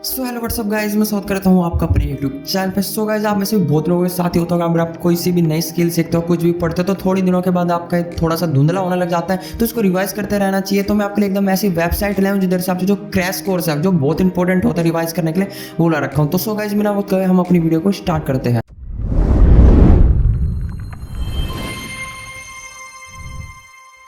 So hello what's up guys, मैं स्वागत करता हूँ आपका अपने यूट्यूब चैनल पे। सो गाइस, आप में से बहुत लोगों के साथ ही होता होगा, अगर आप कोई सी भी नई स्किल सीखते हो, कुछ भी पढ़ते हो, तो थोड़ी दिनों के बाद आपका थोड़ा सा धुंधला होने लग जाता है, तो उसको रिवाइज करते रहना चाहिए। तो मैं आपके लिए एकदम ऐसी वेबसाइट लाया हूँ जिधर से आपसे जो क्रैश कोर्स है, जो बहुत इंपॉर्टेंट होता है रिवाइज करने के लिए, वो ला रखा हूँ। तो सो गाइस, बिना वक्त गए हम अपनी वीडियो को स्टार्ट करते हैं।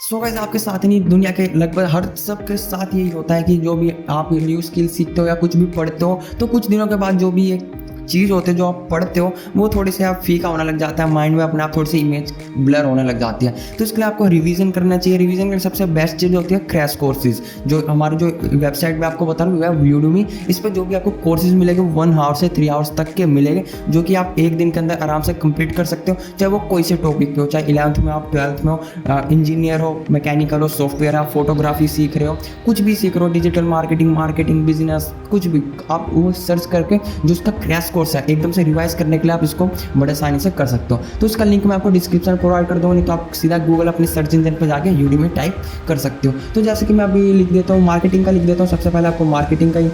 सो गाइस, आपके साथ ही नहीं, दुनिया के लगभग हर सबके साथ यही होता है कि जो भी आप न्यू स्किल सीखते हो या कुछ भी पढ़ते हो, तो कुछ दिनों के बाद जो भी एक चीज़ होती है जो आप पढ़ते हो, वो थोड़ी सी आप फीका होने लग जाता है, माइंड में अपने आप थोड़ी सी इमेज ब्लर होने लग जाती है। तो इसके लिए आपको रिवीजन करना चाहिए। रिवीजन की सबसे बेस्ट चीज़ होती है क्रैश कोर्सेज। जो हमारे जो वेबसाइट पे आपको बता रहा हूँ, यूडमी, इस पर जो भी आपको कोर्सेज मिलेंगे 1 आवर से 3 आवर्स तक के मिलेंगे, जो कि आप एक दिन के अंदर आराम से कंप्लीट कर सकते हो। चाहे वो कोई से टॉपिक पे हो, चाहे 11th में हो, आप 12th में हो, इंजीनियर हो, मैकेनिकल हो, सॉफ्टवेयर, आप फोटोग्राफी सीख रहे हो, कुछ भी सीख रहे हो, डिजिटल मार्केटिंग बिजनेस, कुछ भी आप वो सर्च करके जो उसका क्रैश कोर्स है एकदम से रिवाइज करने के लिए आप इसको बड़े आसानी से कर सकते हो। तो इसका लिंक मैं आपको डिस्क्रिप्शन में प्रोवाइड कर दूँगा, नहीं तो आप सीधा गूगल अपने सर्च इंजन पर जाके यूडमी टाइप कर सकते हो। तो जैसे कि मैं अभी लिख देता हूँ, मार्केटिंग का लिख देता हूँ। सबसे पहले आपको मार्केटिंग का ही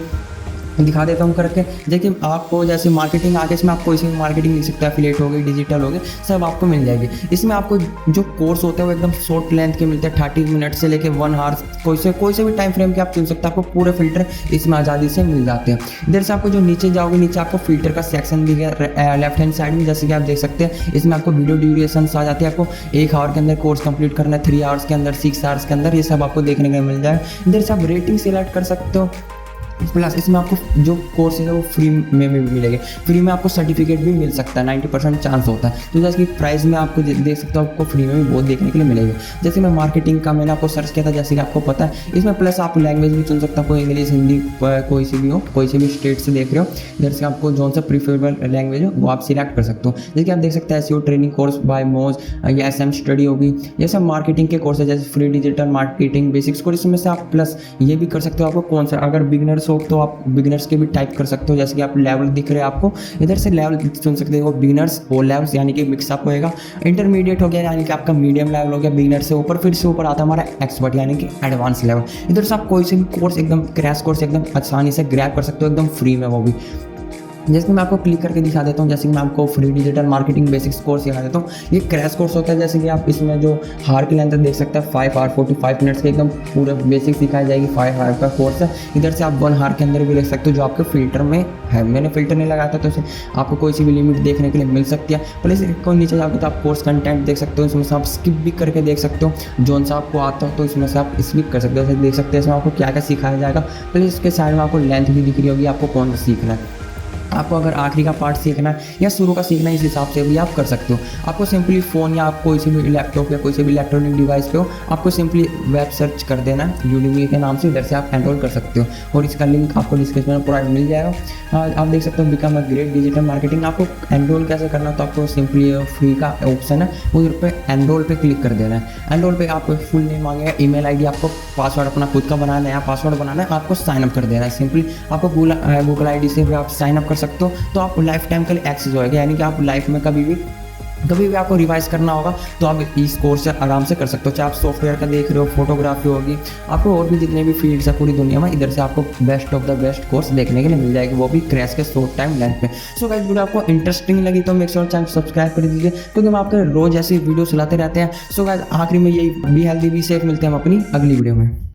दिखा देता हूँ करके। देखिए, आपको जैसे मार्केटिंग आगे, इसमें आप कोई सी मार्केटिंग लिख सकते हैं, एफिलिएट हो गई, डिजिटल हो गए, सब आपको मिल जाएगी। इसमें आपको जो कोर्स होते हैं वो एकदम शॉर्ट लेंथ के मिलते हैं, 30 मिनट से लेके 1 आवर, कोई से भी टाइम फ्रेम के आप चुन सकते हैं। आपको पूरे फिल्टर इसमें आज़ादी से मिल जाते हैं। इधर से आपको जो नीचे जाओगे, नीचे आपको फिल्टर का सेक्शन भी है लेफ्ट हैंड साइड में, जैसे कि आप देख सकते हैं। इसमें आपको वीडियो ड्यूरेशन आ जाती है, आपको 1 आवर के अंदर कोर्स कंप्लीट करना है, 3 आवर्स के अंदर, 6 आवर्स के अंदर, ये सब आपको देखने को मिल जाए। इधर से आप रेटिंग सिलेक्ट कर सकते हो। प्लस इसमें आपको जो कोर्स है वो फ्री में भी मिलेंगे। फ्री में आपको सर्टिफिकेट भी मिल सकता है, 90% चांस होता है। तो जैसे कि प्राइस में आपको देख सकते हो, आपको फ्री में भी बहुत देखने के लिए मिलेगा। जैसे मैं मार्केटिंग का मैंने आपको सर्च किया था, जैसे कि आपको पता है, इसमें प्लस आप लैंग्वेज भी चुन सकते हो, कोई इंग्लिश, हिंदी, कोई सी भी हो, कोई सी भी स्टेट से देख रहे हो। इधर से आपको जो सा प्रीफरेबल लैंग्वेज हो वो आप सिलेक्ट कर सकते हो। जैसे कि आप देख सकते हैं, एसईओ ट्रेनिंग कोर्स बाय मोज या एसएम स्टडी होगी, ये सब मार्केटिंग के कोर्स है। जैसे free digital marketing basics course, इसमें से आप प्लस ये भी कर सकते हो। आपको कौन सा, अगर बिगनर्स हो तो आप बिगिनर्स के भी टाइप कर सकते हो। जैसे कि आप लेवल दिख रहे हैं आपको, इधर से लेवल चुन सकते हो, बिगिनर्स और लेवल्स, यानी कि मिक्सअप होएगा। इंटरमीडिएट हो गया, यानी कि आपका मीडियम लेवल हो गया, बिगिनर से ऊपर, फिर से ऊपर आता है हमारा एक्सपर्ट, यानी कि एडवांस लेवल। इधर से आप कोई से भी कोर्स, एकदम क्रैश कोर्स एकदम आसानी से ग्रैब कर सकते हो, एकदम फ्री में, वो भी। जैसे कि मैं आपको क्लिक करके दिखा देता हूँ। जैसे कि मैं आपको free digital marketing basics course दिखा देता हूँ। ये क्रैश कोर्स होता है। जैसे कि आप इसमें जो हार की लेंथ देख सकते हैं, 5 आवर 45 मिनट्स के एकदम पूरे बेसिक्स सिखाई जाएगी। 5 आवर का कोर्स है। इधर से आप 1 आवर के अंदर भी देख सकते हो, जो आपके फिल्टर में है। मैंने फिल्टर नहीं लगाया था, तो इसे आपको कोई सी भी लिमिट देखने के लिए मिल सकती है। प्लस को नीचे जाकर तो आप कोर्स कंटेंट देख सकते हो, इसमें से आप स्किप भी करके देख सकते हो, जोन सा आपको आता हो तो इसमें से आप स्किप कर सकते हो। जैसे देख सकते हैं इसमें आपको क्या क्या सिखाया जाएगा। प्लस इसके साइड में आपको लेंथ भी दिख रही होगी, आपको कौन सा सीखना है। आपको अगर आखिरी का पार्ट सीखना है या शुरू का सीखना है, इस हिसाब से भी आप कर सकते हो। आपको सिंपली फ़ोन या आप कोई से भी लैपटॉप या कोई से भी इलेक्ट्रॉनिक डिवाइस पे हो, आपको सिंपली वेब सर्च कर देना है यूडमी के नाम से, इधर से आप एनरोल कर सकते हो। और इसका लिंक आपको डिस्क्रिप्शन में प्रोवाइड मिल जाएगा। आप देख सकते हो, become a great digital marketing. आपको एनरोल कैसे करना है, तो आपको सिंपली फ्री का ऑप्शन है, उधर पे एनरोल पे क्लिक कर देना है। एनरोल पे आपको फुल नेम मांगेगा, ईमेल आईडी, आपको पासवर्ड अपना खुद का बनाना है, नया पासवर्ड बनाना है, आपको साइन अप कर देना है। सिंपली आपको गूगल आईडी से भी आप साइन अप कर सकते हो। तो आपको लाइफ टाइम के लिए एक्सेस होएगा, यानी कि आप लाइफ में कभी भी आपको रिवाइज करना होगा तो आप इस कोर्स से आराम से कर सकते हो। चाहे आप सॉफ्टवेयर का देख रहे हो, फोटोग्राफी होगी, आपको और भी जितने भी फील्ड्स है पूरी दुनिया में, इधर से आपको best of the best course देखने के लिए मिल जाएगी, वो भी क्रैश के शॉर्ट टाइम लेंथ पे। सो गाइस, वीडियो आपको इंटरेस्टिंग लगी तो मेक श्योर चैनल सब्सक्राइब कर दीजिए, क्योंकि हम आपके रोज ऐसी वीडियो चलाते रहते हैं। सो गाइस, आखिरी में यही, बी हेल्दी बी सेफ, मिलते हैं हम अपनी अगली वीडियो में।